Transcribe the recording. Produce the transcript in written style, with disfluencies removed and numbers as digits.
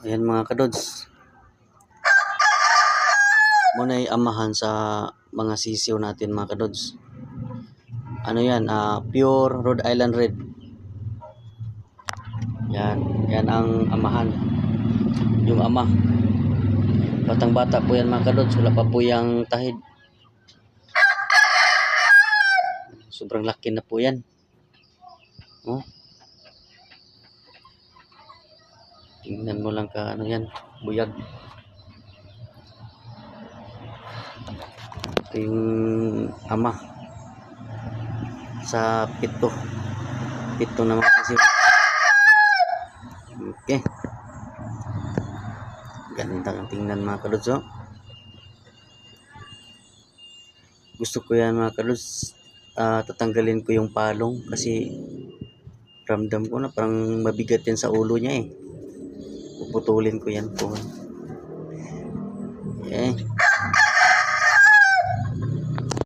Ayan mga kadods. Muna ay amahan sa mga sisiw natin mga kadods. Ano yan? Pure Rhode Island Red. Yan. Yan ang amahan. Yung ama. Batang bata po yan mga kadods. Wala pa po yung tahid. Sobrang laki na po yan. Oh. Tingnan mo lang ka ano yan. Buyag. Ito yung ama sa pito na mga sisiw. Okay, ganda ang tingnan mga kadods. Gusto ko yan mga kadods. Tatanggalin ko yung palong kasi ramdam ko na parang mabigat yan sa ulo niya eh. Puputulin ko yan po.